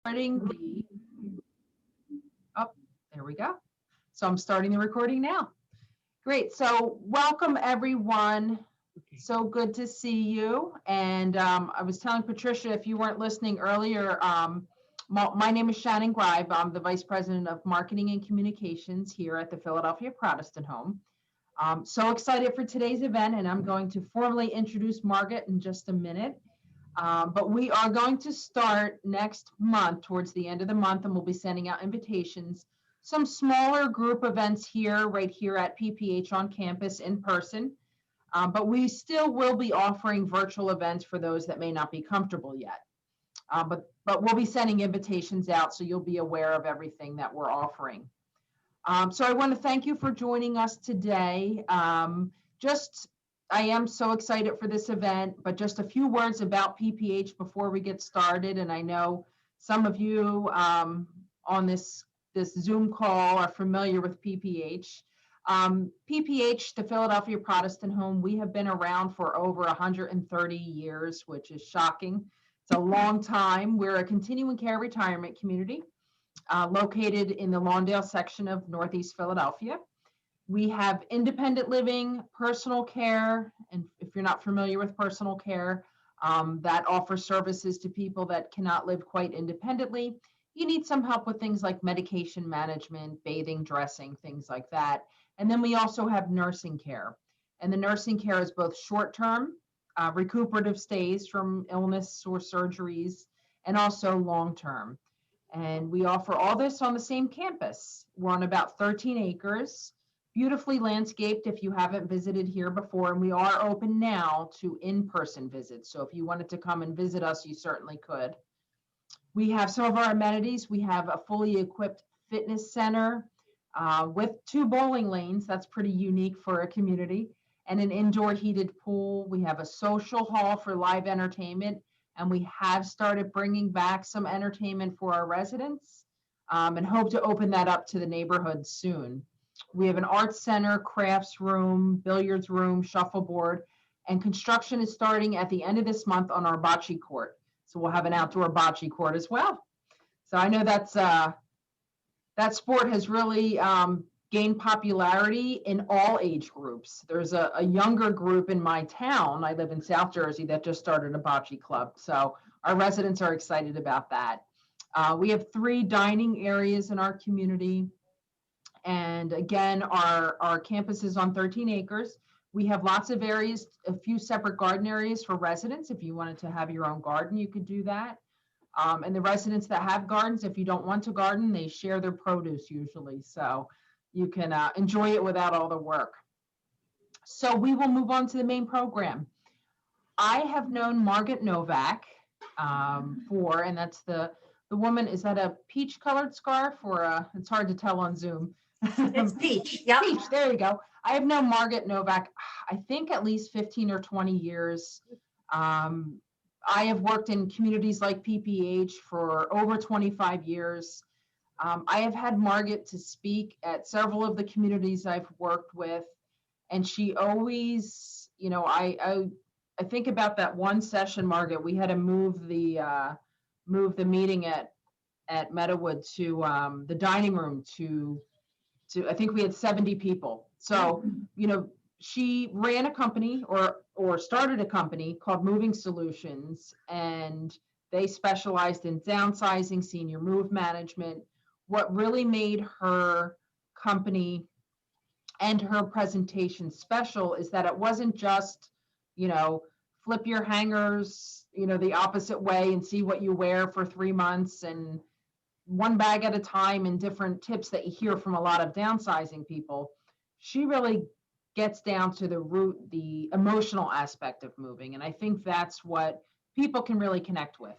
starting the, oh, there we go. So I'm starting the recording now. Great. So welcome everyone. So good to see you. And I was telling Patricia, if you weren't listening earlier, my name is Shannon Gribe. I'm the Vice President of Marketing and Communications here at the Philadelphia Protestant Home. So excited for today's event, and I'm going to formally introduce Margaret in just a minute. But we are going to start next month, towards the end of the month, and we'll be sending out invitations. Some smaller group events here, right here at PPH on campus in person. But we still will be offering virtual events for those that may not be comfortable yet. But we'll be sending invitations out, so you'll be aware of everything that we're offering. So I want to thank you for joining us today. I am so excited for this event, but just a few words about PPH before we get started. And I know some of you on this Zoom call are familiar with PPH. PPH, the Philadelphia Protestant Home, we have been around for over 130 years, which is shocking. It's a long time. We're a continuing care retirement community located in the Lawndale section of Northeast Philadelphia. We have independent living, personal care, and if you're not familiar with personal care, that offers services to people that cannot live quite independently. You need some help with things like medication management, bathing, dressing, things like that. And then we also have nursing care. And the nursing care is both short-term, recuperative stays from illness or surgeries, and also long-term. And we offer all this on the same campus. We're on about 13 acres. Beautifully landscaped if you haven't visited here before, and we are open now to in-person visits. So if you wanted to come and visit us, you certainly could. We have some of our amenities. We have a fully equipped fitness center with 2 bowling lanes. That's pretty unique for a community, and an indoor heated pool. We have a social hall for live entertainment, and we have started bringing back some entertainment for our residents and hope to open that up to the neighborhood soon. We have an arts center, crafts room, billiards room, shuffleboard, and construction is starting at the end of this month on our bocce court. So we'll have an outdoor bocce court as well. So I know that sport has really gained popularity in all age groups. There's a younger group in my town. I live in South Jersey that just started a bocce club. So our residents are excited about that. We have 3 dining areas in our community. And again, our campus is on 13 acres. We have lots of areas, a few separate garden areas for residents. If you wanted to have your own garden, you could do that. And the residents that have gardens, if you don't want to garden, they share their produce usually. So you can enjoy it without all the work. So we will move on to the main program. I have known Margaret Novak and that's the woman, is that a peach colored scarf or it's hard to tell on Zoom. It's peach. Yeah. Peach, there you go. I have known Margaret Novak, I think at least 15 or 20 years. I have worked in communities like PPH for over 25 years. I have had Margaret to speak at several of the communities I've worked with, and she always, I think about that one session, Margaret, we had to move the meeting at Meadowood to the dining room to I think we had 70 people. So, she ran a company or started a company called Moving Solutions, and they specialized in downsizing, senior move management. What really made her company and her presentation special is that it wasn't just, flip your hangers, the opposite way and see what you wear for 3 months and one bag at a time and different tips that you hear from a lot of downsizing people. She really gets down to the root, the emotional aspect of moving. And I think that's what people can really connect with.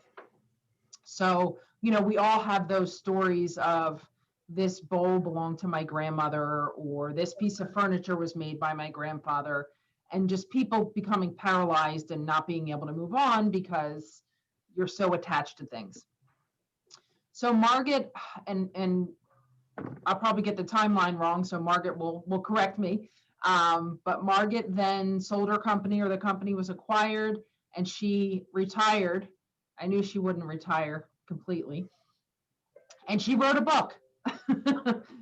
So, we all have those stories of this bowl belonged to my grandmother, or this piece of furniture was made by my grandfather, and just people becoming paralyzed and not being able to move on because you're so attached to things. So Margaret, and I'll probably get the timeline wrong, so Margaret will correct me. But Margaret then sold her company, or the company was acquired, and she retired. I knew she wouldn't retire completely. And she wrote a book.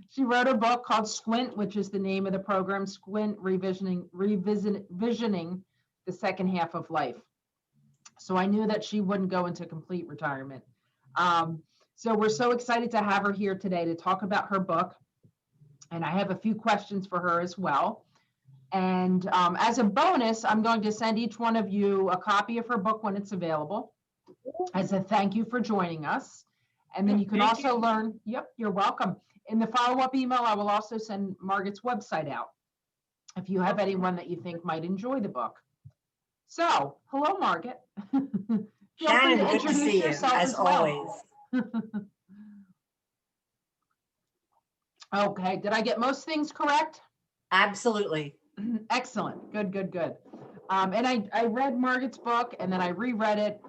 She wrote a book called Squint, which is the name of the program, Squint Visioning the Second Half of Life. So I knew that she wouldn't go into complete retirement. So we're so excited to have her here today to talk about her book. And I have a few questions for her as well. And as a bonus, I'm going to send each one of you a copy of her book when it's available as a thank you for joining us. And then you can also learn, yep, you're welcome. In the follow-up email, I will also send Margaret's website out if you have anyone that you think might enjoy the book. So, hello, Margaret. Shannon, good to see you, as always. Okay, did I get most things correct? Absolutely. Excellent, good, good, good. And I read Margaret's book and then I reread it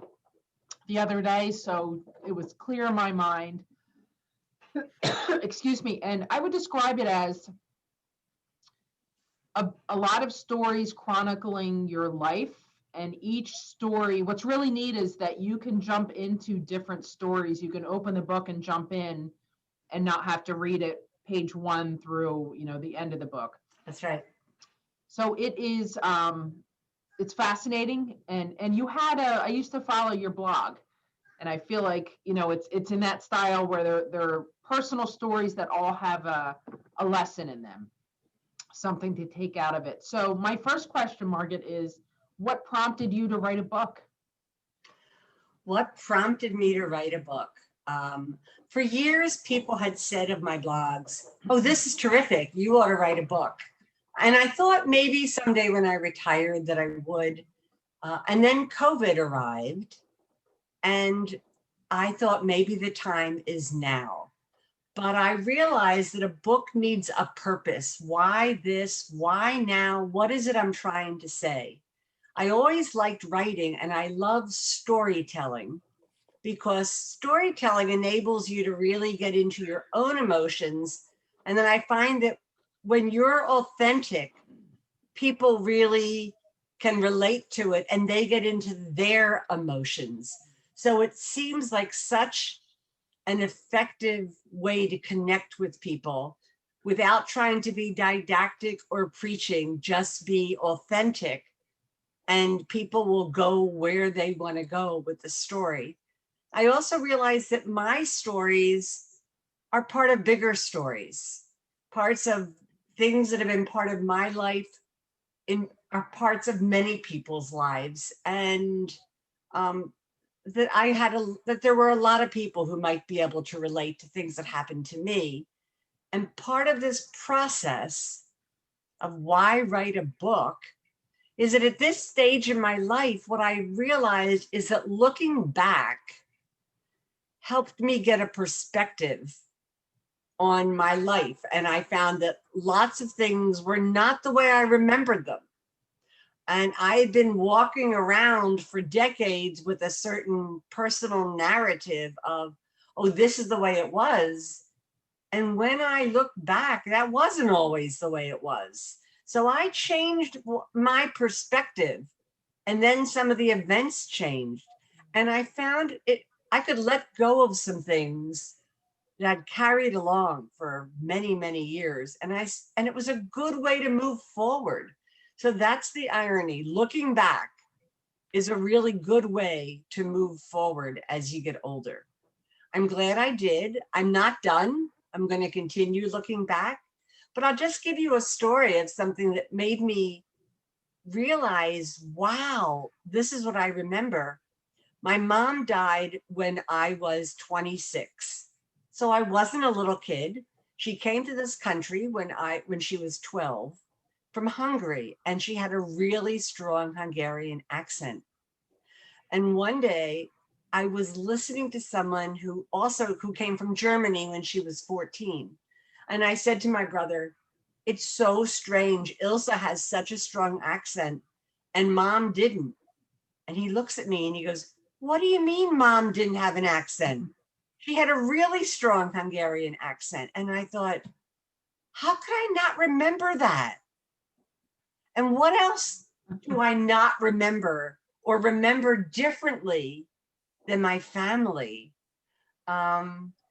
the other day, so it was clear in my mind. Excuse me, and I would describe it as a lot of stories chronicling your life, and each story, what's really neat is that you can jump into different stories. You can open the book and jump in and not have to read it page 1 through, the end of the book. That's right. So it is, it's fascinating. And I used to follow your blog, and I feel like, it's in that style where there are personal stories that all have a lesson in them, something to take out of it. So my first question, Margaret, is what prompted you to write a book? What prompted me to write a book? For years, people had said of my blogs, oh, this is terrific. You ought to write a book. And I thought maybe someday when I retired that I would. And then COVID arrived. And I thought maybe the time is now. But I realized that a book needs a purpose. Why this? Why now? What is it I'm trying to say? I always liked writing, and I love storytelling, because storytelling enables you to really get into your own emotions. And then I find that when you're authentic, people really can relate to it and they get into their emotions. So it seems like such an effective way to connect with people without trying to be didactic or preaching. Just be authentic and people will go where they want to go with the story. I also realized that my stories are part of bigger stories, parts of things that have been part of my life, are parts of many people's lives. And that there were a lot of people who might be able to relate to things that happened to me. And part of this process of why write a book is that at this stage in my life, what I realized is that looking back helped me get a perspective on my life. And I found that lots of things were not the way I remembered them. And I had been walking around for decades with a certain personal narrative of, oh, this is the way it was. And when I look back, that wasn't always the way it was. So I changed my perspective, and then some of the events changed. And I found I could let go of some things that I'd carried along for many, many years. And it was a good way to move forward. So that's the irony. Looking back is a really good way to move forward as you get older. I'm glad I did. I'm not done. I'm going to continue looking back, but I'll just give you a story of something that made me realize, wow, this is what I remember. My mom died when I was 26. So I wasn't a little kid. She came to this country when she was 12 from Hungary, and she had a really strong Hungarian accent. And one day I was listening to someone who came from Germany when she was 14. And I said to my brother, it's so strange. Ilsa has such a strong accent and mom didn't. And he looks at me and he goes, what do you mean mom didn't have an accent? She had a really strong Hungarian accent. And I thought, how could I not remember that? And what else do I not remember or remember differently than my family?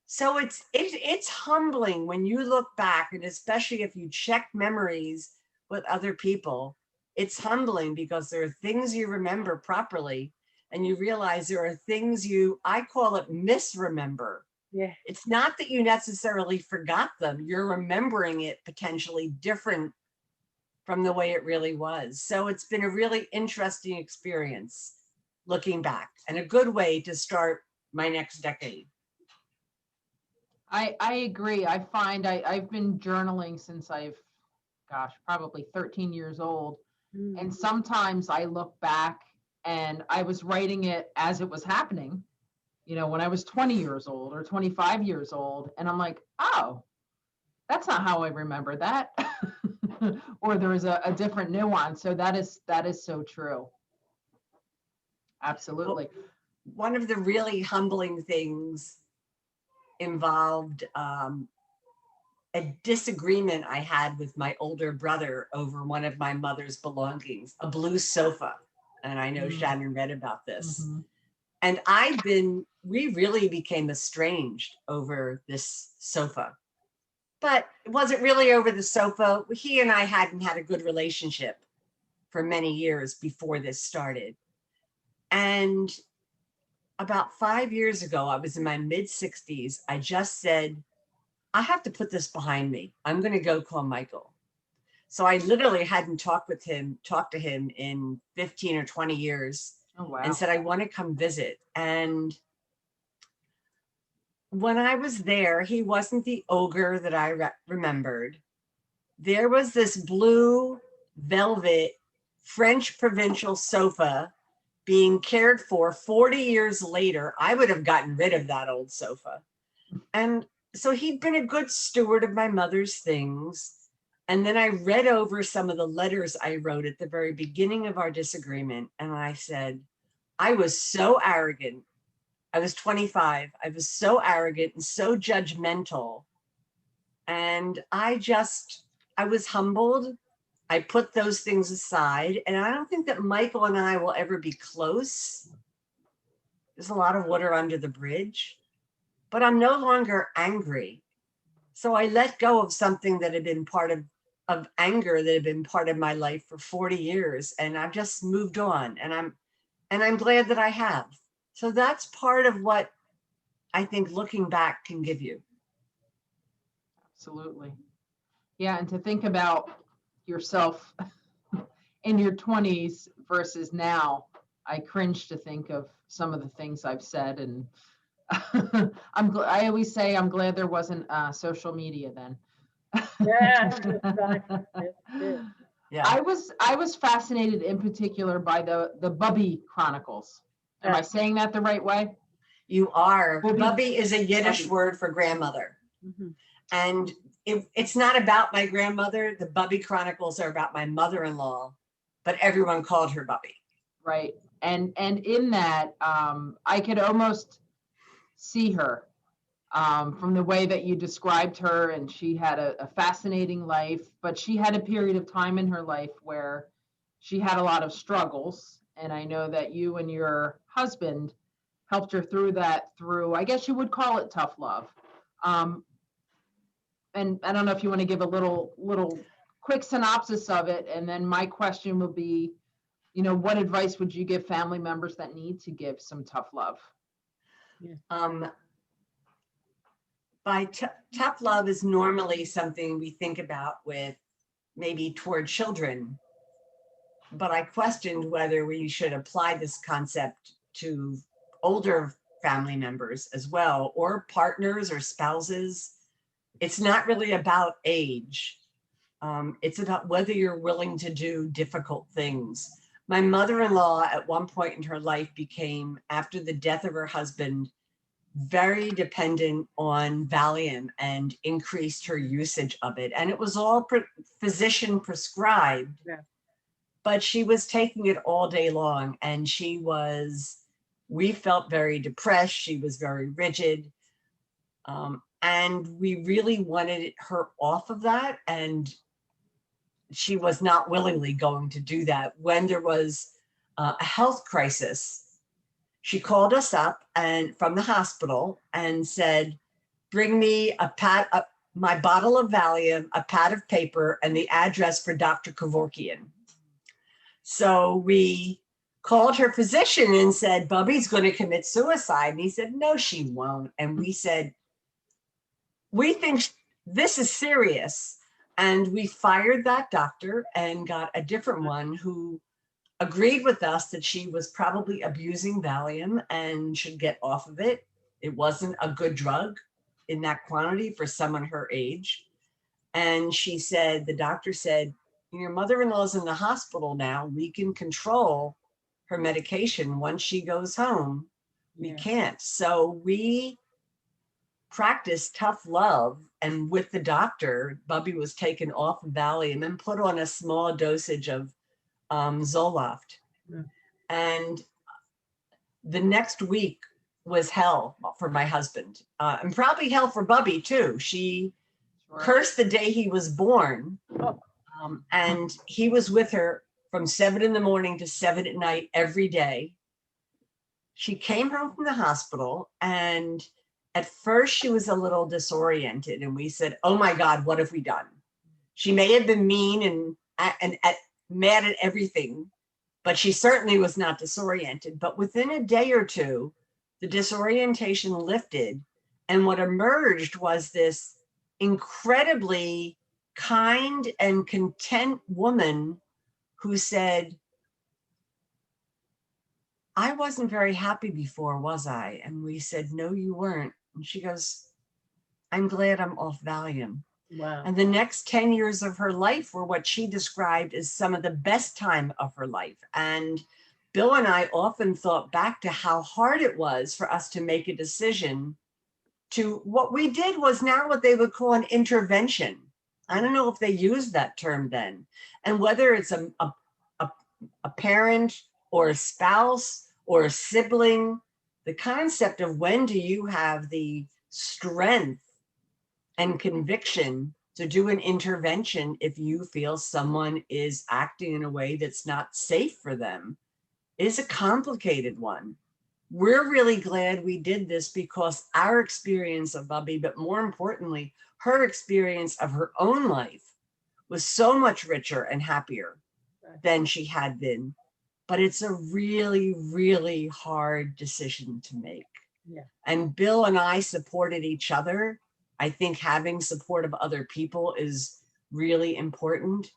So it's humbling when you look back, and especially if you check memories with other people, it's humbling because there are things you remember properly, and you realize there are things I call it misremember. Yeah. It's not that you necessarily forgot them, you're remembering it potentially different from the way it really was. So it's been a really interesting experience looking back, and a good way to start my next decade. I agree. I find I've been journaling since probably 13 years old. And sometimes I look back and I was writing it as it was happening, when I was 20 years old or 25 years old. And I'm like, oh, that's not how I remember that. Or there was a different nuance. So that is so true. Absolutely. Well, one of the really humbling things involved a disagreement I had with my older brother over one of my mother's belongings, a blue sofa. And I know Shannon read about this. Mm-hmm. And we really became estranged over this sofa. But it wasn't really over the sofa. He and I hadn't had a good relationship for many years before this started. And about 5 years ago, I was in my mid 60s. I just said, I have to put this behind me. I'm going to go call Michael. So I literally hadn't talked to him in 15 or 20 years. Oh, wow. And said, I want to come visit. And when I was there, he wasn't the ogre that I remembered. There was this blue velvet French provincial sofa being cared for 40 years later. I would have gotten rid of that old sofa. And so he'd been a good steward of my mother's things. And then I read over some of the letters I wrote at the very beginning of our disagreement. And I said, I was so arrogant. I was 25. I was so arrogant and so judgmental. And I was humbled. I put those things aside. And I don't think that Michael and I will ever be close. There's a lot of water under the bridge. But I'm no longer angry. So I let go of something that had been part of anger that had been part of my life for 40 years. And I've just moved on. And I'm glad that I have. So that's part of what I think looking back can give you. Absolutely. Yeah. And to think about yourself in your 20s versus now, I cringe to think of some of the things I've said. And I always say I'm glad there wasn't social media then. Yeah. I was fascinated in particular by the Bubby Chronicles. Am I saying that the right way? You are. Bubby. Bubby is a Yiddish Bubby. word for grandmother. Mm-hmm. And it's not about my grandmother. The Bubby Chronicles are about my mother-in-law, but everyone called her Bubby. Right. And in that, I could almost see her from the way that you described her. And she had a fascinating life, but she had a period of time in her life where she had a lot of struggles. And I know that you and your husband helped her through that I guess you would call it tough love. And I don't know if you want to give a little quick synopsis of it. And then my question would be, what advice would you give family members that need to give some tough love? By tough love is normally something we think about with maybe toward children, but I questioned whether we should apply this concept to older family members as well, or partners or spouses. It's not really about age. It's about whether you're willing to do difficult things. My mother-in-law at one point in her life became, after the death of her husband, very dependent on Valium and increased her usage of it. And it was all physician prescribed, Yeah. but she was taking it all day long. And we felt very depressed. She was very rigid. And we really wanted her off of that. And she was not willingly going to do that. When there was a health crisis, she called us up from the hospital and said, bring me my bottle of Valium, a pad of paper, and the address for Dr. Kevorkian. So we called her physician and said, Bubby's going to commit suicide. And he said, no, she won't. And we said, we think this is serious. And we fired that doctor and got a different one who agreed with us that she was probably abusing Valium and should get off of it. It wasn't a good drug in that quantity for someone her age. And she said, the doctor said, your mother-in-law's in the hospital now. We can control her medication. Once she goes home, we can't. So we practiced tough love. And with the doctor, Bubby was taken off of Valium and put on a small dosage of Zoloft. And the next week was hell for my husband, and probably hell for Bubby too. She cursed the day he was born, and he was with her from 7 a.m. to 7 p.m. every day. She came home from the hospital, and at first she was a little disoriented, and we said, oh my God, what have we done? She may have been mean and mad at everything, but she certainly was not disoriented. But within a day or two, the disorientation lifted, and what emerged was this incredibly kind and content woman who said, I wasn't very happy before, was I? And we said, no, you weren't. And she goes, I'm glad I'm off Valium. Wow. And the next 10 years of her life were what she described as some of the best time of her life. And Bill and I often thought back to how hard it was for us to make a decision to what we did was now what they would call an intervention. I don't know if they used that term then. And whether it's a parent or a spouse or a sibling, the concept of when do you have the strength and conviction to do an intervention if you feel someone is acting in a way that's not safe for them is a complicated one. We're really glad we did this because our experience of Bubby, but more importantly, her experience of her own life was so much richer and happier than she had been. But it's a really, really hard decision to make. Yeah. And Bill and I supported each other. I think having support of other people is really important.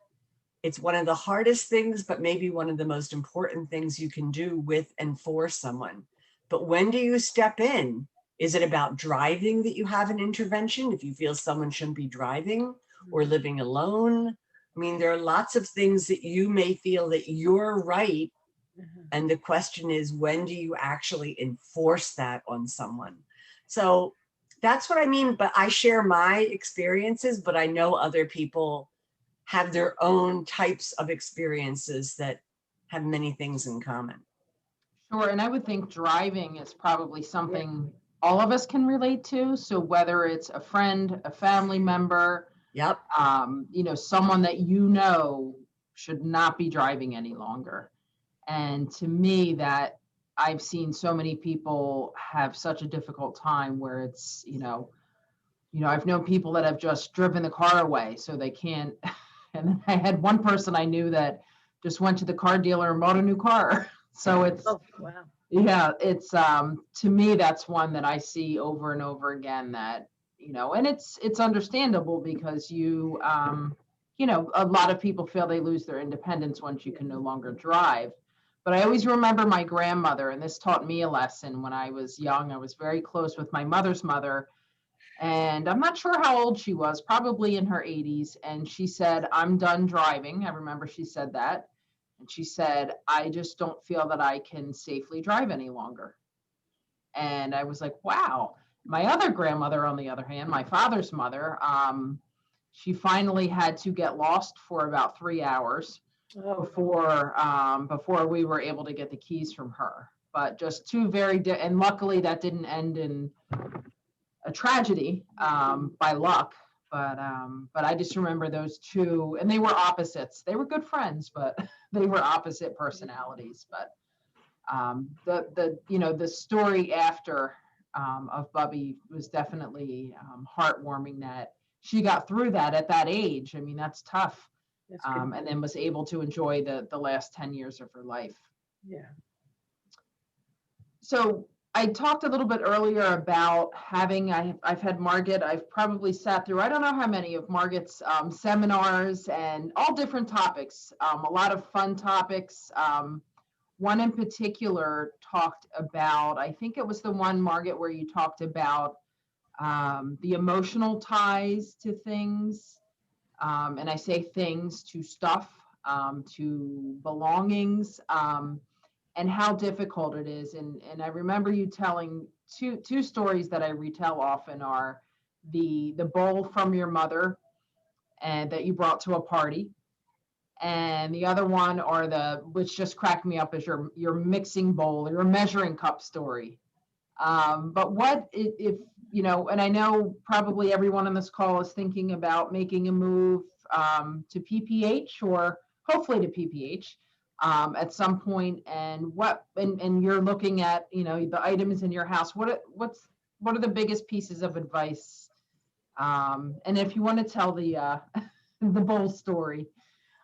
It's one of the hardest things, but maybe one of the most important things you can do with and for someone. But when do you step in? Is it about driving that you have an intervention if you feel someone shouldn't be driving or living alone? I mean, there are lots of things that you may feel that you're right. And the question is, when do you actually enforce that on someone? So that's what I mean. But I share my experiences, but I know other people have their own types of experiences that have many things in common. Sure, and I would think driving is probably something all of us can relate to. So whether it's a friend, a family member, Yep. Someone that you know should not be driving any longer. And to me, that I've seen so many people have such a difficult time where it's, I've known people that have just driven the car away so they can't. And then I had one person I knew that just went to the car dealer and bought a new car. So it's, Oh, wow. yeah, it's, to me, that's one that I see over and over again that, and it's understandable because a lot of people feel they lose their independence once you can no longer drive. But I always remember my grandmother, and this taught me a lesson when I was young. I was very close with my mother's mother, and I'm not sure how old she was, probably in her 80s. And she said, I'm done driving. I remember she said that. And she said, I just don't feel that I can safely drive any longer. And I was like, wow. My other grandmother, on the other hand, my father's mother, she finally had to get lost for about 3 hours before we were able to get the keys from her. But just two and luckily that didn't end in a tragedy by luck. But I just remember those two, and they were opposites. They were good friends, but they were opposite personalities. But the story after of Bubby was definitely heartwarming that she got through that at that age. I mean, that's tough. That's good. And then was able to enjoy the last 10 years of her life. Yeah. So I talked a little bit earlier about having, I've had Margaret, I've probably sat through, I don't know how many of Margaret's seminars and all different topics, a lot of fun topics. One in particular talked about, I think it was the one, Margaret, where you talked about the emotional ties to things. And I say things to stuff, to belongings, and how difficult it is. And I remember you telling two stories that I retell often are the bowl from your mother and that you brought to a party. And the other one are which just cracked me up, is your mixing bowl, your measuring cup story. But what if, you know, and I know probably everyone on this call is thinking about making a move to PPH, or hopefully to PPH at some point, and and you're looking at, you know, the items in your house. What are the biggest pieces of advice? And if you want to tell the the bowl story.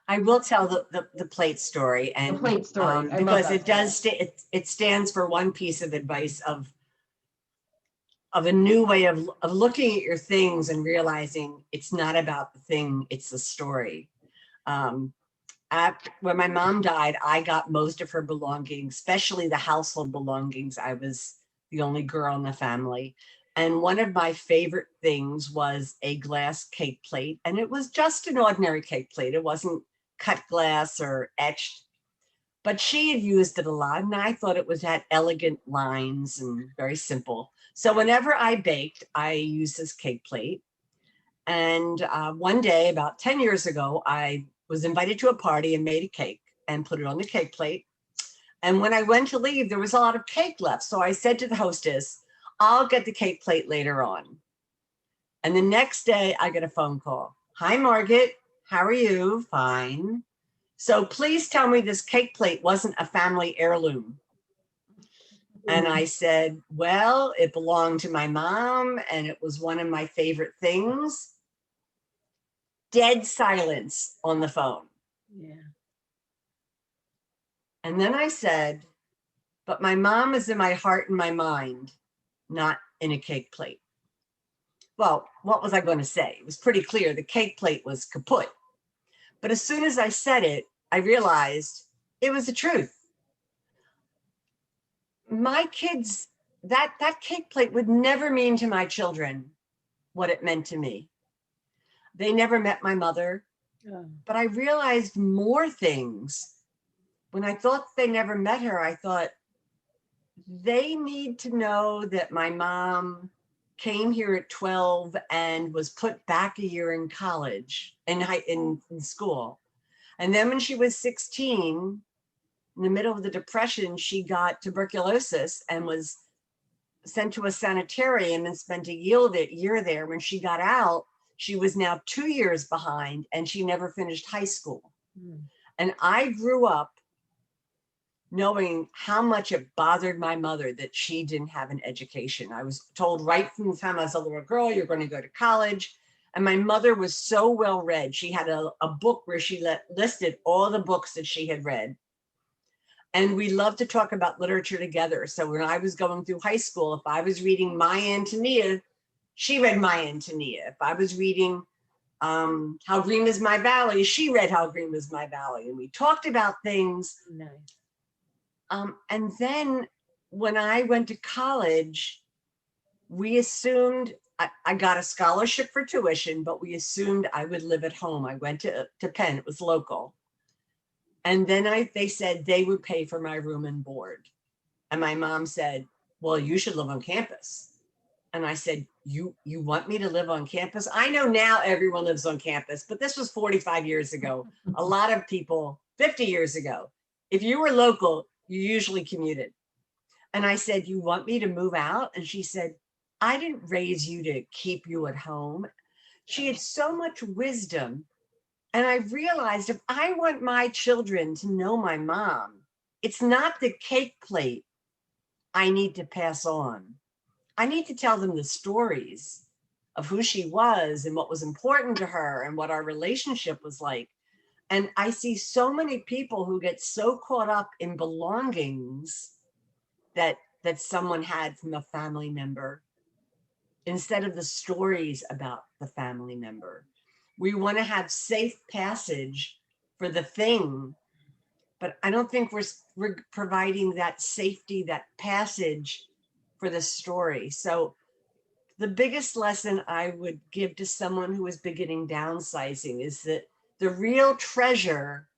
I will tell the plate story, The and plate story. I love because that it stands for one piece of advice of a new way of looking at your things and realizing it's not about the thing, it's the story. When my mom died, I got most of her belongings, especially the household belongings. I was the only girl in the family. And one of my favorite things was a glass cake plate. And it was just an ordinary cake plate. It wasn't cut glass or etched. But she had used it a lot, and I thought it had elegant lines and very simple. So whenever I baked, I used this cake plate. And one day, about 10 years ago, I was invited to a party and made a cake and put it on the cake plate. And when I went to leave, there was a lot of cake left. So I said to the hostess, I'll get the cake plate later on. And the next day I get a phone call. Hi, Margaret. How are you? Fine. So please tell me this cake plate wasn't a family heirloom. And I said, well, it belonged to my mom and it was one of my favorite things. Dead silence on the phone. Yeah. And then I said, but my mom is in my heart and my mind, not in a cake plate. Well, what was I going to say? It was pretty clear. The cake plate was kaput. But as soon as I said it, I realized it was the truth. My kids, that cake plate would never mean to my children what it meant to me. They never met my mother, but I realized more things. When I thought they never met her, I thought they need to know that my mom came here at 12 and was put back a year in college, in school. And then when she was 16, in the middle of the Depression, she got tuberculosis and was sent to a sanitarium and spent a year there. When she got out, she was now 2 years behind and she never finished high school. And I grew up knowing how much it bothered my mother that she didn't have an education. I was told right from the time I was a little girl, you're going to go to college. And my mother was so well read. She had a book where she listed all the books that she had read. And we loved to talk about literature together. So when I was going through high school, if I was reading My Antonia, she read My Antonia. If I was reading How Green Is My Valley, she read How Green Was My Valley. And we talked about things. Nice. And then when I went to college, we assumed I got a scholarship for tuition, but we assumed I would live at home. I went to Penn, it was local. And then they said they would pay for my room and board. And my mom said, well, you should live on campus. And I said, you want me to live on campus? I know now everyone lives on campus, but this was 45 years ago. A lot of people, 50 years ago, if you were local, you usually commuted. And I said, you want me to move out? And she said, I didn't raise you to keep you at home. She had so much wisdom. And I realized if I want my children to know my mom, it's not the cake plate I need to pass on. I need to tell them the stories of who she was and what was important to her and what our relationship was like. And I see so many people who get so caught up in belongings that someone had from a family member instead of the stories about the family member. We want to have safe passage for the thing, but I don't think we're providing that safety, that passage for the story. So the biggest lesson I would give to someone who is beginning downsizing is that the real treasure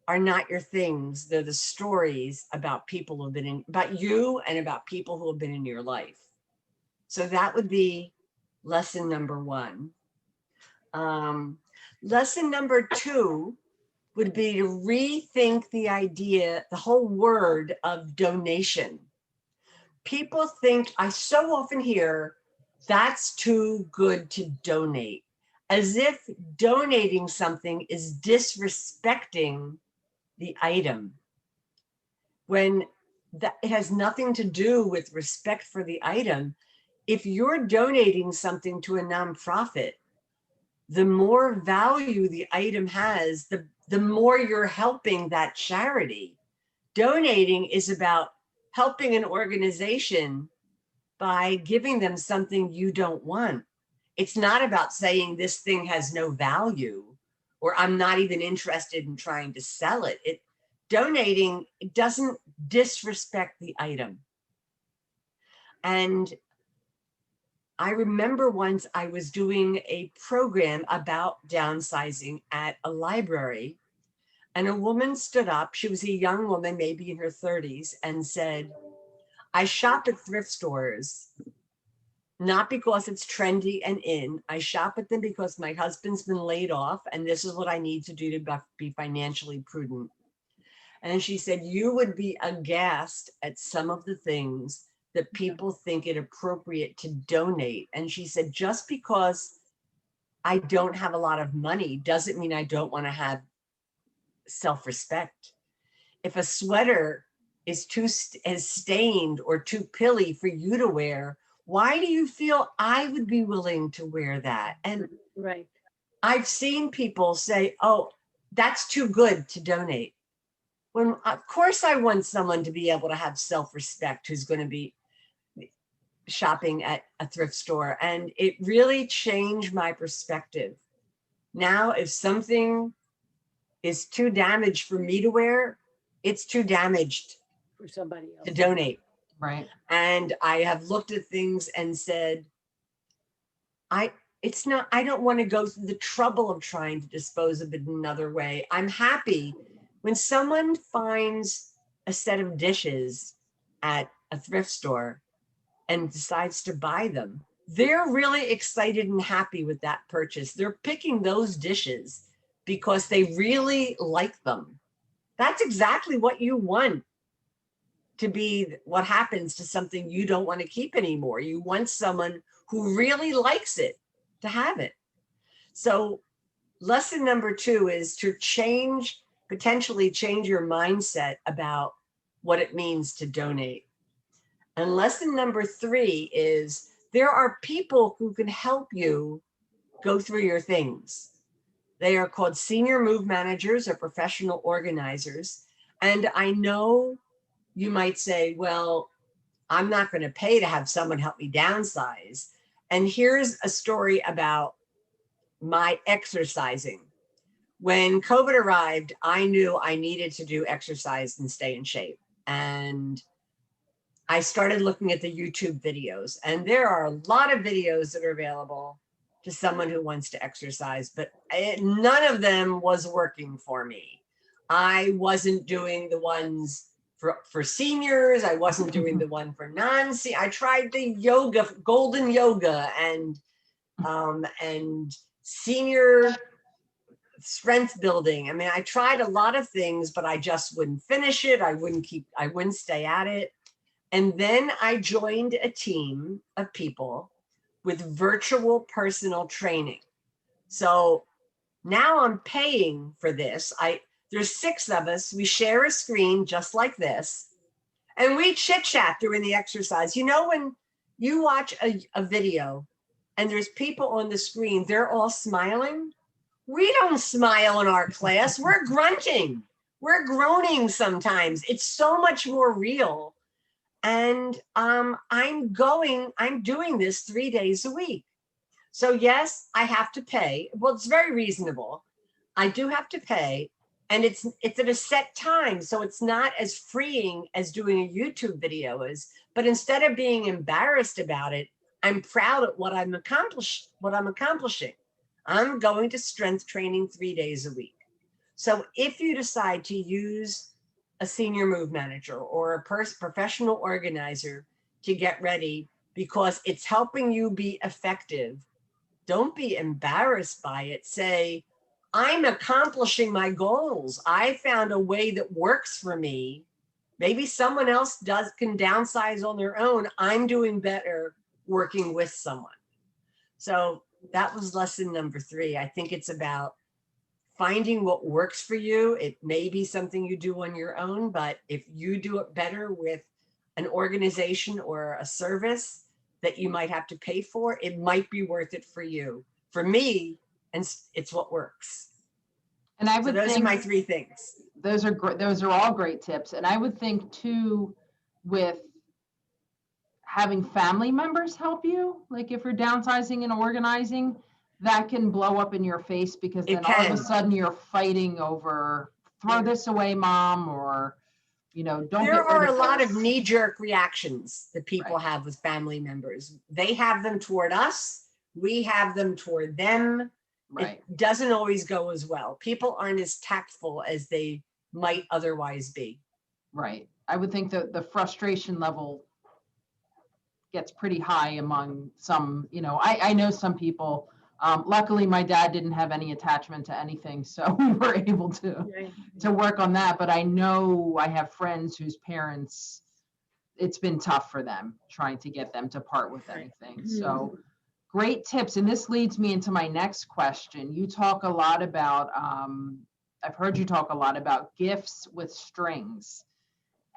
are not your things. They're the stories about people who've been in, about you and about people who have been in your life. So that would be lesson number one. Lesson number two would be to rethink the idea, the whole word of donation. People think, I so often hear, that's too good to donate, as if donating something is disrespecting the item, when that it has nothing to do with respect for the item. If you're donating something to a nonprofit, the more value the item has, the more you're helping that charity. Donating is about helping an organization by giving them something you don't want. It's not about saying this thing has no value or I'm not even interested in trying to sell it. Donating doesn't disrespect the item. And I remember once I was doing a program about downsizing at a library, and a woman stood up. She was a young woman, maybe in her 30s, and said, I shop at thrift stores, not because it's trendy and in. I shop at them because my husband's been laid off, and this is what I need to do to be financially prudent. And she said, you would be aghast at some of the things that people think it appropriate to donate. And she said, just because I don't have a lot of money doesn't mean I don't want to have self-respect. If a sweater is as stained or too pilly for you to wear, why do you feel I would be willing to wear that? And Right. I've seen people say, oh, that's too good to donate. When of course I want someone to be able to have self-respect who's going to be shopping at a thrift store. And it really changed my perspective. Now, if something is too damaged for me to wear, it's too damaged For somebody else. to donate. Right. And I have looked at things and said, I don't want to go through the trouble of trying to dispose of it another way. I'm happy when someone finds a set of dishes at a thrift store and decides to buy them. They're really excited and happy with that purchase. They're picking those dishes because they really like them. That's exactly what you want to be what happens to something you don't want to keep anymore. You want someone who really likes it to have it. So lesson number two is to potentially change your mindset about what it means to donate. And lesson number three is there are people who can help you go through your things. They are called senior move managers or professional organizers. And I know you might say, well, I'm not going to pay to have someone help me downsize. And here's a story about my exercising. When COVID arrived, I knew I needed to do exercise and stay in shape. And I started looking at the YouTube videos, and there are a lot of videos that are available to someone who wants to exercise, but none of them was working for me. I wasn't doing the ones for seniors. I wasn't doing the one for non-seniors. I tried the yoga, golden yoga, and senior strength building. I mean, I tried a lot of things, but I just wouldn't finish it. I wouldn't stay at it. And then I joined a team of people with virtual personal training. So now I'm paying for this. There's 6 of us. We share a screen just like this. And we chit chat during the exercise. You know, when You watch a video and there's people on the screen, they're all smiling. We don't smile in our class. We're grunting. We're groaning sometimes. It's so much more real. And I'm doing this 3 days a week. So yes, I have to pay. Well, it's very reasonable. I do have to pay, and it's at a set time. So it's not as freeing as doing a YouTube video is. But instead of being embarrassed about it, I'm proud of what I'm accomplishing. I'm going to strength training 3 days a week. So if you decide to use a senior move manager or a professional organizer to get ready because it's helping you be effective, don't be embarrassed by it. Say, I'm accomplishing my goals. I found a way that works for me. Maybe someone else can downsize on their own. I'm doing better working with someone. So that was lesson number 3. I think it's about finding what works for you. It may be something you do on your own, but if you do it better with an organization or a service that you might have to pay for, it might be worth it for you. For me, and it's what works. And I would those think are my 3 things. those are great. Those are all great tips. And I would think too, with having family members help you, like if you're downsizing and organizing, that can blow up in your face because then all of a sudden you're fighting over throw this away, mom, or don't there get rid are of a lot this. of knee-jerk reactions that people Right. have with family members. They have them toward us. We have them toward them. Right. It doesn't always go as well. People aren't as tactful as they might otherwise be. Right. I would think that the frustration level gets pretty high among some, I know some people. Luckily, my dad didn't have any attachment to anything, so we were able to work on that. But I know I have friends whose parents, it's been tough for them trying to get them to part with anything. So great tips. And this leads me into my next question. You talk a lot about, I've heard you talk a lot about gifts with strings.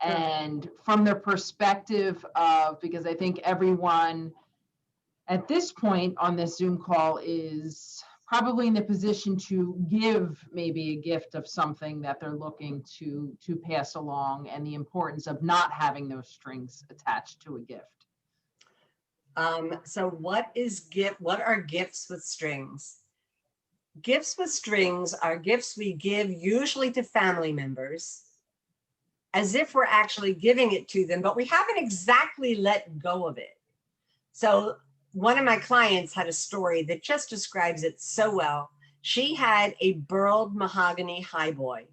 And from the perspective of, because I think everyone at this point on this Zoom call is probably in the position to give maybe a gift of something that they're looking to pass along, and the importance of not having those strings attached to a gift. So what are gifts with strings? Gifts with strings are gifts we give usually to family members as if we're actually giving it to them, but we haven't exactly let go of it. So one of my clients had a story that just describes it so well. She had a burled mahogany highboy,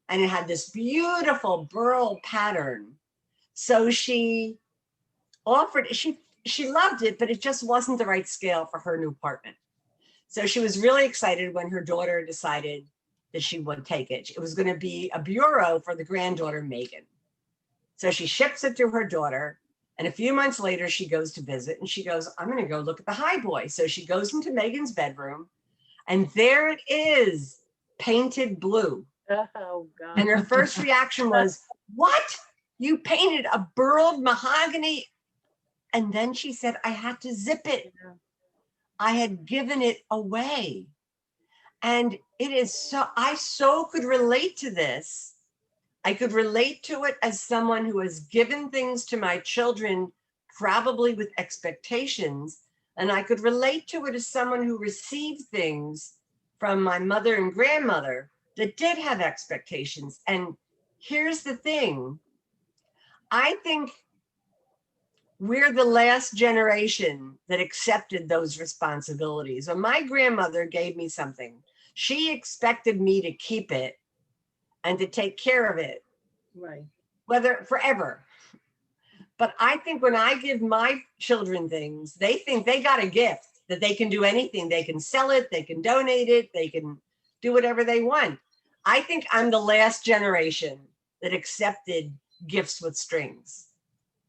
and it had this beautiful burl pattern. So she offered, she loved it, but it just wasn't the right scale for her new apartment. So she was really excited when her daughter decided that she would take it. It was going to be a bureau for the granddaughter, Megan. So she ships it to her daughter. And a few months later, she goes to visit and she goes, I'm going to go look at the highboy. So she goes into Megan's bedroom and there it is, painted blue. Oh, God. And her first reaction was, what? You painted a burled mahogany? And then she said, I had to zip it. I had given it away. And it is I so could relate to this. I could relate to it as someone who has given things to my children, probably with expectations. And I could relate to it as someone who received things from my mother and grandmother that did have expectations. And here's the thing. I think we're the last generation that accepted those responsibilities. When my grandmother gave me something, she expected me to keep it and to take care of it, Right. whether forever. But I think when I give my children things, they think they got a gift, that they can do anything. They can sell it, they can donate it, they can do whatever they want. I think I'm the last generation that accepted gifts with strings.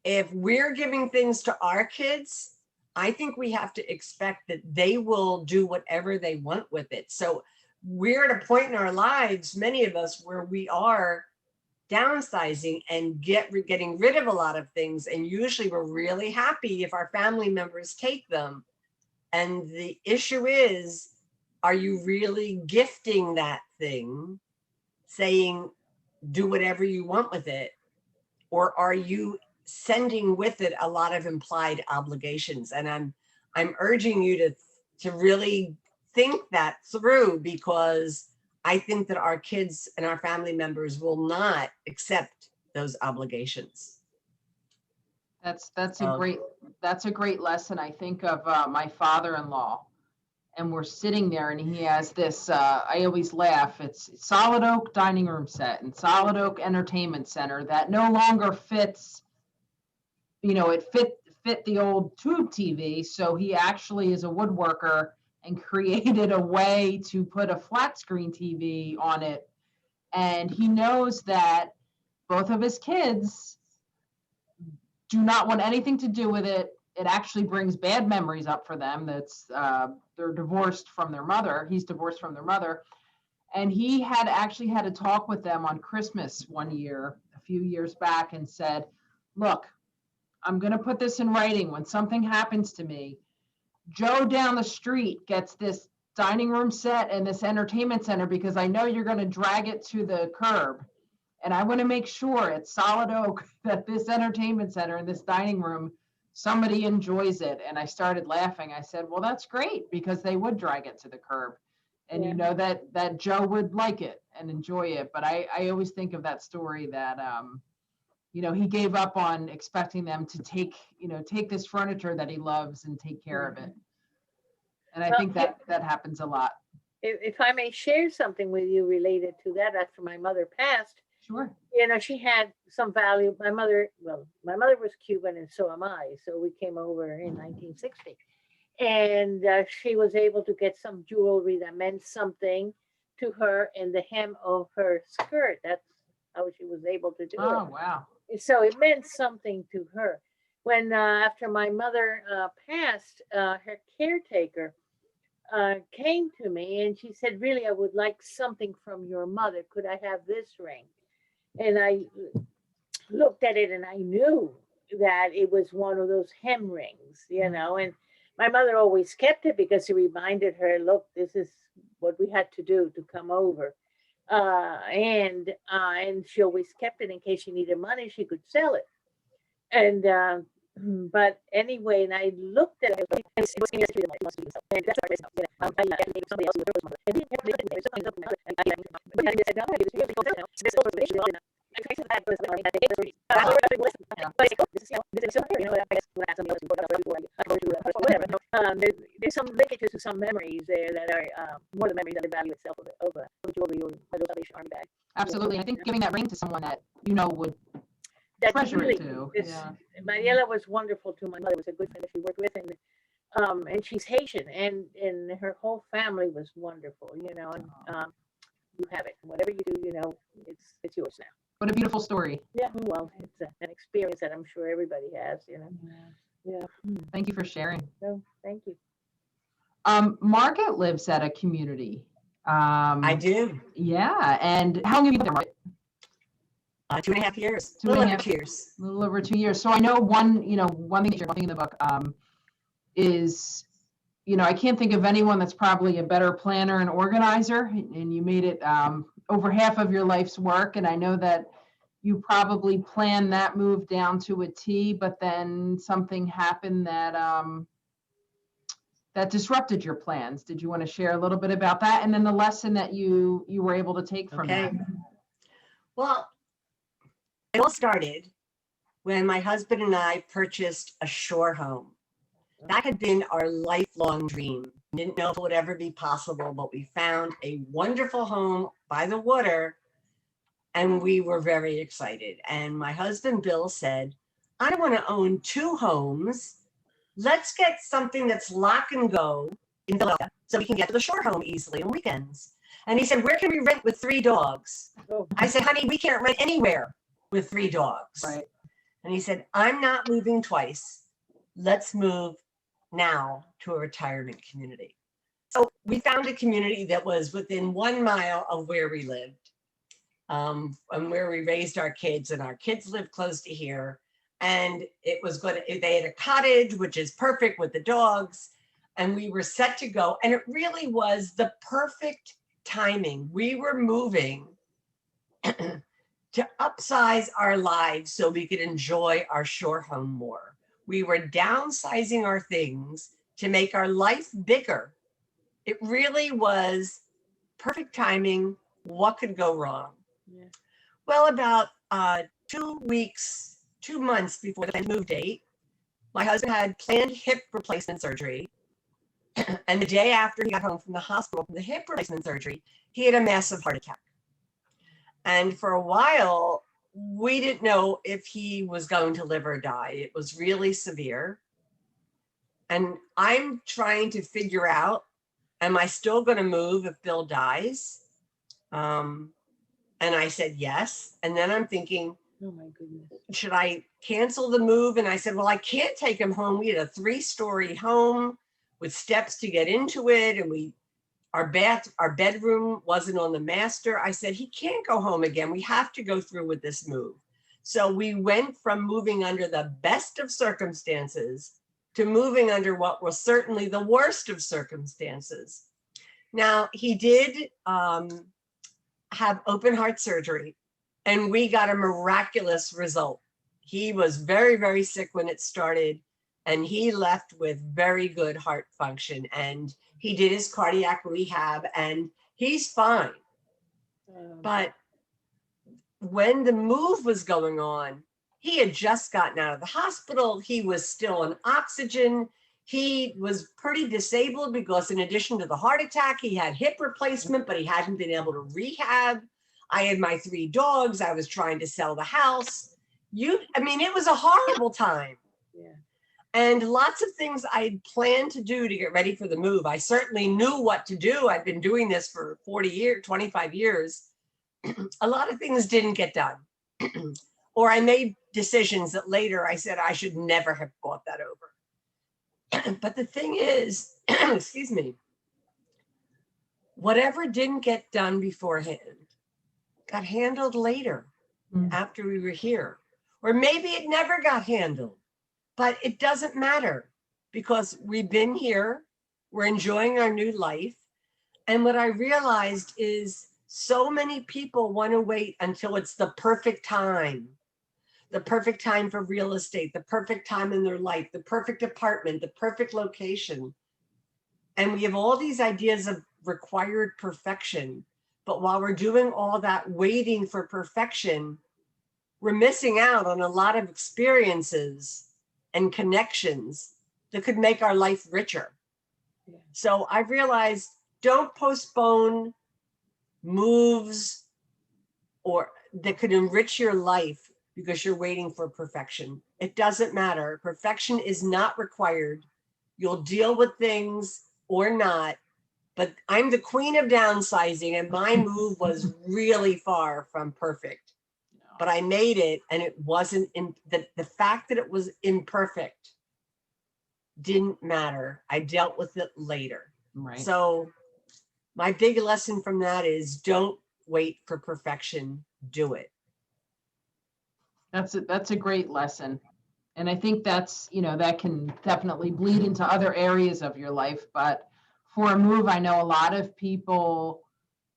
If we're giving things to our kids, I think we have to expect that they will do whatever they want with it. So we're at a point in our lives, many of us, where we are downsizing and getting rid of a lot of things. And usually we're really happy if our family members take them. And the issue is, are you really gifting that thing, saying, do whatever you want with it? Or are you sending with it a lot of implied obligations? And I'm urging you to really think that through, because I think that our kids and our family members will not accept those obligations. That's a great lesson. I think of my father-in-law, and we're sitting there and he has this, I always laugh, it's solid oak dining room set and solid oak entertainment center that no longer fits, it fit the old tube TV. So he actually is a woodworker and created a way to put a flat screen TV on it. And he knows that both of his kids do not want anything to do with it. It actually brings bad memories up for them. They're divorced from their mother. He's divorced from their mother. And he had actually had a talk with them on Christmas one year, a few years back, and said, look, I'm going to put this in writing. When something happens to me, Joe down the street gets this dining room set and this entertainment center because I know you're going to drag it to the curb. And I want to make sure it's solid oak that this entertainment center and this dining room, somebody enjoys it. And I started laughing. I said, well, that's great, because they would drag it to the curb. And Yeah. you know that Joe would like it and enjoy it. But I always think of that story that, he gave up on expecting them to take this furniture that he loves and take care of it. And I Well, think that happens a lot. If I may share something with you related to that, after my mother passed, Sure. she had some value. My mother was Cuban, and so am I. So we came over in 1960, and she was able to get some jewelry that meant something to her in the hem of her skirt. That's how she was able to do Oh, it. wow. So it meant something to her. When after my mother passed, her caretaker came to me and she said, really, I would like something from your mother. Could I have this ring? And I looked at it and I knew that it was one of those hem rings, and my mother always kept it because it reminded her, look, this is what we had to do to come over. And she always kept it in case she needed money, she could sell it. And but anyway, and I looked at it, and it was history that must be so. And that's what I said, somebody else with her mother. And there's something else with my mother. But I said, no, it's really because there's still information on it. I trace that was I think it's really. But this is this is still here, I guess we'll have something else important before I go to whatever. There's some linkages to some memories there that are more the memories that the value itself of a jewelry or a Salvation Army bag. Absolutely. I think giving that ring to someone that would That treasure really it too. is. Yeah. Mariela was wonderful too. My mother was a good friend that she worked with, and she's Haitian, and her whole family was wonderful, and you have it. Whatever you do, it's yours now. What a beautiful story. Yeah, well, it's an experience that I'm sure everybody has, Yeah. Thank you for sharing. So thank you. Margaret lives at a community. I do. Yeah. And how long have you been there, Margaret? 2.5 years. 2.5 years. A little over 2 years. So I know one thing that you're in the book is, I can't think of anyone that's probably a better planner and organizer, and you made it over half of your life's work. And I know that you probably planned that move down to a T, but then something happened that disrupted your plans. Did you want to share a little bit about that? And then the lesson that you were able to take from that? Well, it all started when my husband and I purchased a shore home. That had been our lifelong dream. Didn't know if it would ever be possible, but we found a wonderful home by the water, and we were very excited. And my husband, Bill, said, I don't want to own 2 homes. Let's get something that's lock and go in Philadelphia so we can get to the shore home easily on weekends. And he said, where can we rent with 3 dogs? Oh. I said, honey, we can't rent anywhere with 3 dogs. Right. And he said, I'm not moving twice. Let's move now to a retirement community. So we found a community that was within 1 mile of where we lived. and where we raised our kids, and our kids lived close to here. And it was good. They had a cottage, which is perfect with the dogs. And we were set to go. And it really was the perfect timing. We were moving to upsize our lives so we could enjoy our shore home more. We were downsizing our things to make our life bigger. It really was perfect timing. What could go wrong? Yeah. Well, about 2 months before the move date, my husband had planned hip replacement surgery. And the day after he got home from the hospital from the hip replacement surgery, he had a massive heart attack. And for a while, we didn't know if he was going to live or die. It was really severe. And I'm trying to figure out, am I still going to move if Bill dies? And I said yes. And then I'm thinking, Oh my goodness. should I cancel the move? And I said, well, I can't take him home. We had a 3-story home with steps to get into it. And our bedroom wasn't on the master. I said, he can't go home again. We have to go through with this move. So we went from moving under the best of circumstances to moving under what was certainly the worst of circumstances. Now, he did have open heart surgery, and we got a miraculous result. He was very, very sick when it started, and he left with very good heart function. And he did his cardiac rehab, and he's fine. But when the move was going on, he had just gotten out of the hospital. He was still on oxygen. He was pretty disabled because in addition to the heart attack, he had hip replacement, but he hadn't been able to rehab. I had my 3 dogs. I was trying to sell the house. It was a horrible time. Yeah. And lots of things I planned to do to get ready for the move. I certainly knew what to do. I've been doing this for 25 years. A lot of things didn't get done. Or I made decisions that later I said I should never have brought that over. But the thing is, excuse me, whatever didn't get done beforehand got handled later after we were here. Or maybe it never got handled, but it doesn't matter because we've been here, we're enjoying our new life. And what I realized is so many people want to wait until it's the perfect time for real estate, the perfect time in their life, the perfect apartment, the perfect location. And we have all these ideas of required perfection. But while we're doing all that waiting for perfection, we're missing out on a lot of experiences and connections that could make our life richer. Yeah. So I realized, don't postpone moves or that could enrich your life because you're waiting for perfection. It doesn't matter. Perfection is not required. You'll deal with things or not. But I'm the queen of downsizing, and my move was really far from perfect. But I made it, and it wasn't the fact that it was imperfect didn't matter. I dealt with it later. Right. So my big lesson from that is don't wait for perfection. Do it. That's a great lesson. And I think that's, that can definitely bleed into other areas of your life. But for a move, I know a lot of people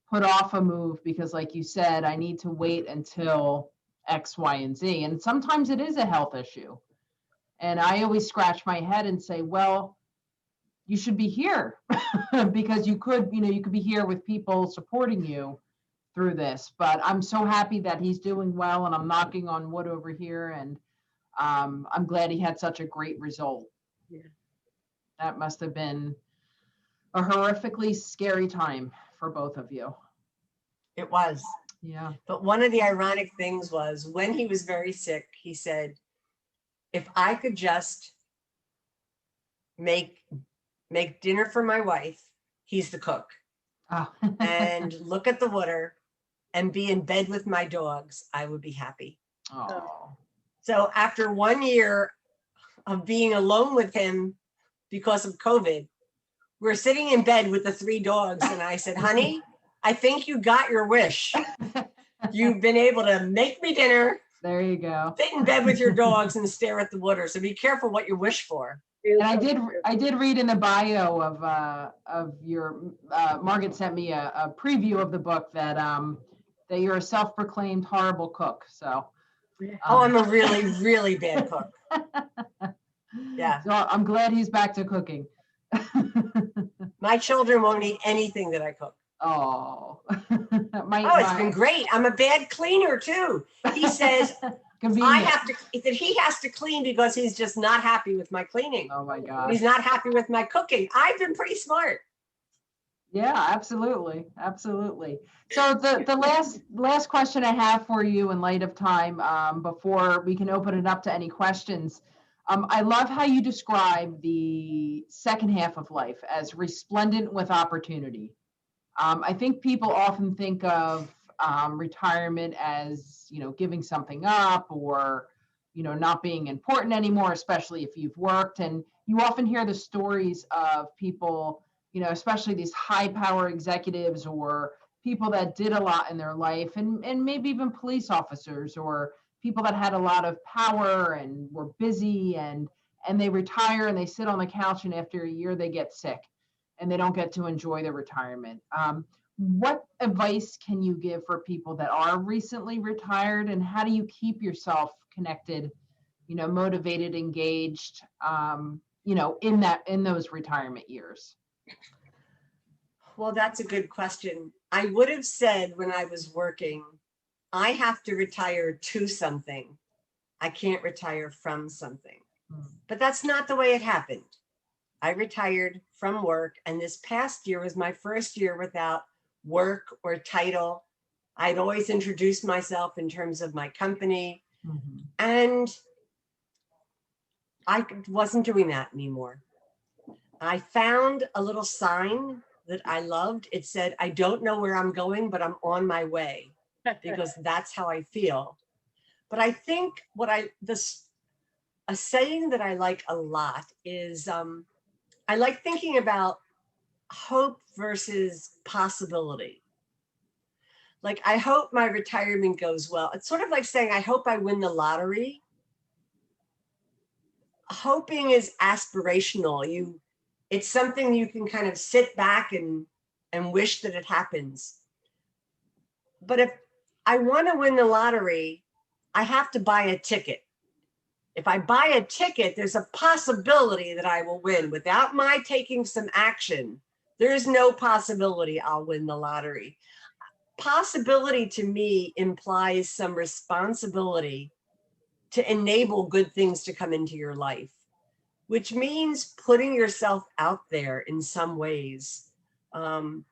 put off a move because, like you said, I need to wait until X, Y, and Z. And sometimes it is a health issue. And I always scratch my head and say, well, you should be here because you could be here with people supporting you through this. But I'm so happy that he's doing well, and I'm knocking on wood over here. And I'm glad he had such a great result. Yeah. That must have been a horrifically scary time for both of you. It was. Yeah. But one of the ironic things was when he was very sick, he said, if I could just make dinner for my wife, he's the cook, Oh. and look at the water and be in bed with my dogs, I would be happy. Oh. So after 1 year of being alone with him because of COVID, we're sitting in bed with the 3 dogs. And I said, honey, I think you got your wish. You've been able to make me dinner, There you go. sit in bed with your dogs and stare at the water. So be careful what you wish for. And I did read in the bio of your Margaret sent me a preview of the book that that you're a self-proclaimed horrible cook. So Oh, I'm a really, really bad cook. Yeah. So I'm glad he's back to cooking. My children won't eat anything that I cook. Oh. It's been great. I'm a bad cleaner too. He says that he has to clean because he's just not happy with my cleaning. Oh my God. He's not happy with my cooking. I've been pretty smart. Yeah, absolutely. Absolutely. So the last question I have for you in light of time, before we can open it up to any questions. I love how you describe the second half of life as resplendent with opportunity. I think people often think of retirement as, giving something up or, not being important anymore, especially if you've worked. And you often hear the stories of people, especially these high power executives or people that did a lot in their life, and maybe even police officers or people that had a lot of power and were busy and they retire and they sit on the couch, and after a year they get sick and they don't get to enjoy their retirement. What advice can you give for people that are recently retired, and how do you keep yourself connected, motivated, engaged, in those retirement years? Well, that's a good question. I would have said when I was working, I have to retire to something. I can't retire from something. But that's not the way it happened. I retired from work, and this past year was my first year without work or title. I'd always introduced myself in terms of my company, and I wasn't doing that anymore. I found a little sign that I loved. It said, "I don't know where I'm going, but I'm on my way," because that's how I feel. But I think a saying that I like a lot is, I like thinking about hope versus possibility. Like, I hope my retirement goes well. It's sort of like saying, I hope I win the lottery. Hoping is aspirational. It's something you can kind of sit back and wish that it happens. But if I want to win the lottery, I have to buy a ticket. If I buy a ticket, there's a possibility that I will win. Without my taking some action, there is no possibility I'll win the lottery. Possibility to me implies some responsibility to enable good things to come into your life, which means putting yourself out there in some ways. That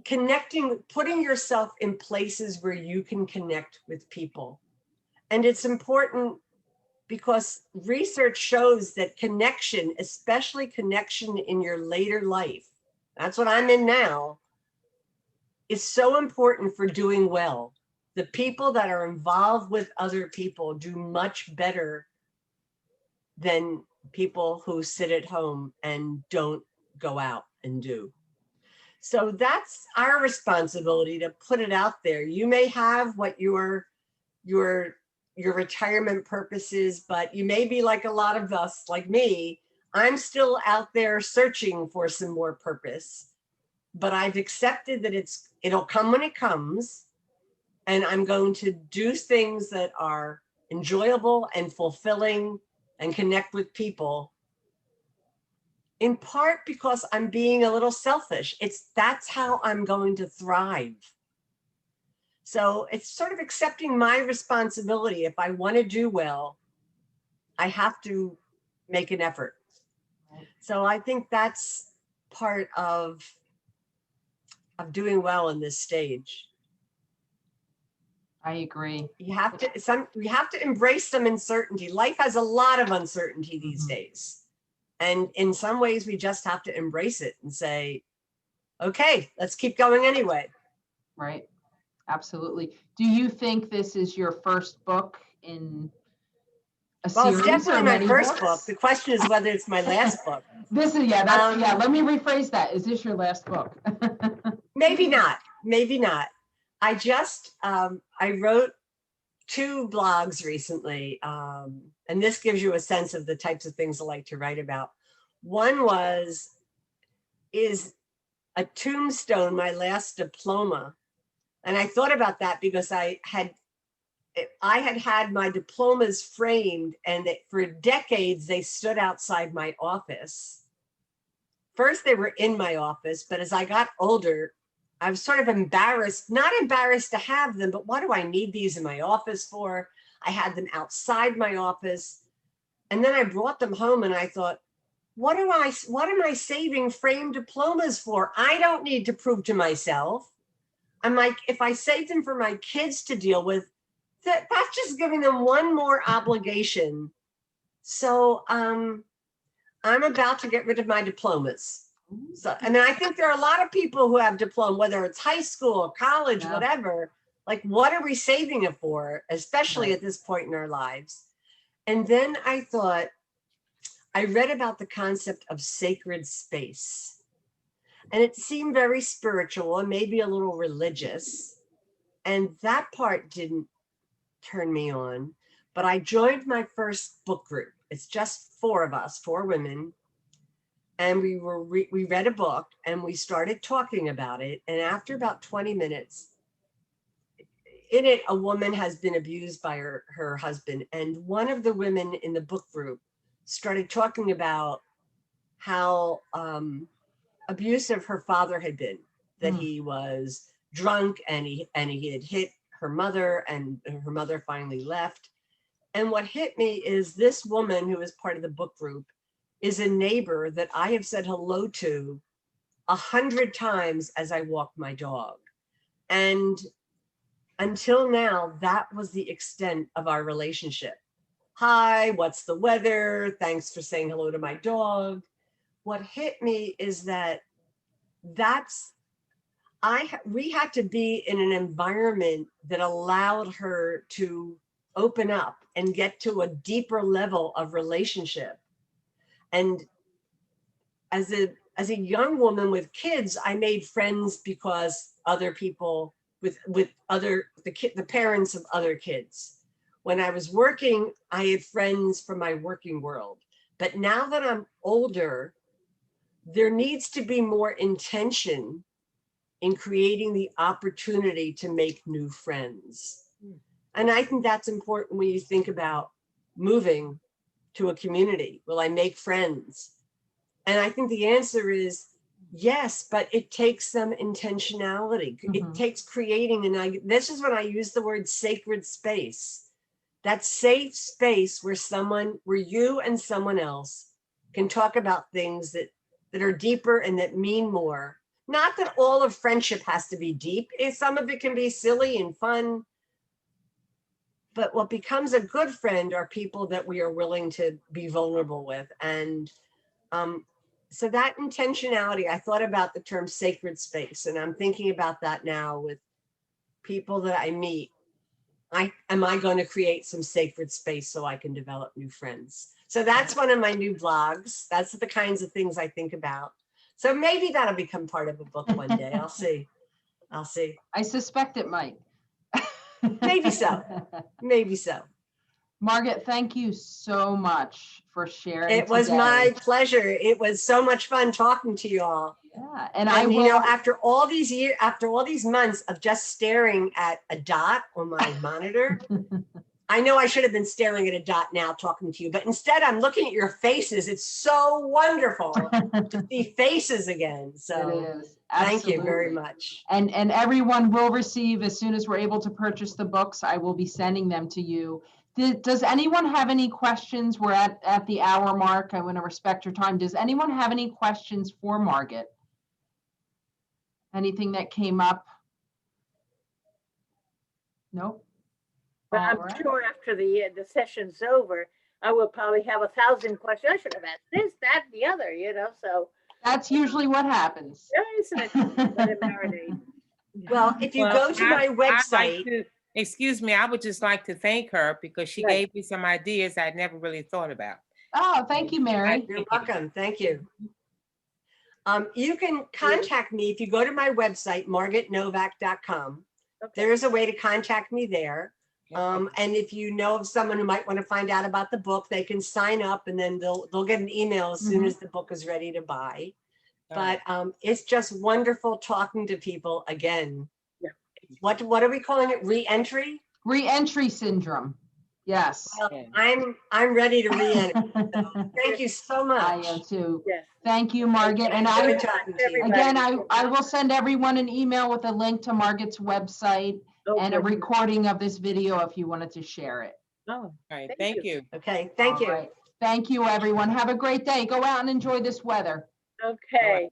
connecting, putting yourself in places where you can connect with people. And it's important because research shows that connection, especially connection in your later life, that's what I'm in now, is so important for doing well. The people that are involved with other people do much better than people who sit at home and don't go out and do. So that's our responsibility, to put it out there. You may have what your retirement purposes, but you may be like a lot of us, like me. I'm still out there searching for some more purpose, but I've accepted that it'll come when it comes, and I'm going to do things that are enjoyable and fulfilling and connect with people, in part because I'm being a little selfish. That's how I'm going to thrive. So it's sort of accepting my responsibility. If I want to do well, I have to make an effort. So I think that's part of doing well in this stage. I agree. We have to embrace some uncertainty. Life has a lot of uncertainty these days. And in some ways, we just have to embrace it and say, okay, let's keep going anyway. Right. Absolutely. Do you think this is your first book in a series? Well, it's definitely my first book. The question is whether it's my last book. This is, let me rephrase that. Is this your last book? Maybe not. maybe not. I just, I wrote 2 blogs recently, and this gives you a sense of the types of things I like to write about. One is a tombstone, my last diploma. And I thought about that because I had had my diplomas framed, and for decades they stood outside my office. First, they were in my office, but as I got older, I was sort of embarrassed, not embarrassed to have them, but what do I need these in my office for? I had them outside my office. And then I brought them home and I thought, what am I saving framed diplomas for? I don't need to prove to myself. I'm like, if I save them for my kids to deal with, that's just giving them one more obligation. So I'm about to get rid of my diplomas. So, I mean, I think there are a lot of people who have diploma, whether it's high school, college, Yeah. whatever. Like, what are we saving it for, especially at this point in our lives? And then I thought, I read about the concept of sacred space. And it seemed very spiritual and maybe a little religious. And that part didn't turn me on. But I joined my first book group. It's just 4 of us, 4 women. And we read a book and we started talking about it. And after about 20 minutes, in it, a woman has been abused by her husband. And one of the women in the book group started talking about how abusive her father had been, that he was drunk and he had hit her mother, and her mother finally left. And what hit me is this woman, who is part of the book group, is a neighbor that I have said hello to 100 times as I walk my dog. And until now, that was the extent of our relationship. Hi, what's the weather? Thanks for saying hello to my dog. What hit me is that we had to be in an environment that allowed her to open up and get to a deeper level of relationship. And as a young woman with kids, I made friends because other people the parents of other kids. When I was working, I had friends from my working world. But now that I'm older, there needs to be more intention in creating the opportunity to make new friends. And I think that's important when you think about moving to a community. Will I make friends? And I think the answer is yes, but it takes some intentionality. It takes creating, and this is when I use the word sacred space. That safe space where you and someone else can talk about things that are deeper and that mean more. Not that all of friendship has to be deep. Some of it can be silly and fun. But what becomes a good friend are people that we are willing to be vulnerable with. And so that intentionality, I thought about the term sacred space, and I'm thinking about that now with people that I meet. Am I going to create some sacred space so I can develop new friends? So that's one of my new blogs. That's the kinds of things I think about. So maybe that'll become part of a book one day. I'll see. I suspect it might. Maybe so. Maybe so. Margaret, thank you so much for sharing. It was my pleasure. It was so much fun talking to you all. Yeah, and after all these months of just staring at a dot on my monitor, I know I should have been staring at a dot now talking to you, but instead I'm looking at your faces. It's so wonderful to see faces again. So it is. Thank you very much. And everyone will receive, as soon as we're able to purchase the books, I will be sending them to you. Does anyone have any questions? We're at the hour mark. I want to respect your time. Does anyone have any questions for Margaret? Anything that came up? Nope. But I'm sure after the session's over, I will probably have 1,000 questions. I should have asked this, that, and the other, so. That's usually what happens. Isn't it? Let it marinate. Well, if you go to my website. Excuse me, I would just like to thank her because she gave me some ideas I'd never really thought about. Oh, thank you, Mary. You're welcome. Thank you. You can contact me if you go to my website, margaretnovak.com. Okay. There's a way to contact me there. And if you know of someone who might want to find out about the book, they can sign up and then they'll get an email as soon as the book is ready to buy. But it's just wonderful talking to people again. Yeah. What are we calling it? Re-entry? Re-entry syndrome. Yes. Well, I'm ready to re-enter. So thank you so I much. am too. Yes. Thank you, Margaret. And Good talking to you. again, I will send everyone an email with a link to Margaret's website and a good. recording of this video if you wanted to share it. Oh, All right, Thank thank you. Okay, thank All you. right. Thank you, everyone. Have a great day. Go out and enjoy this weather. okay.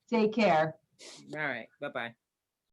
Take care. All right, bye-bye.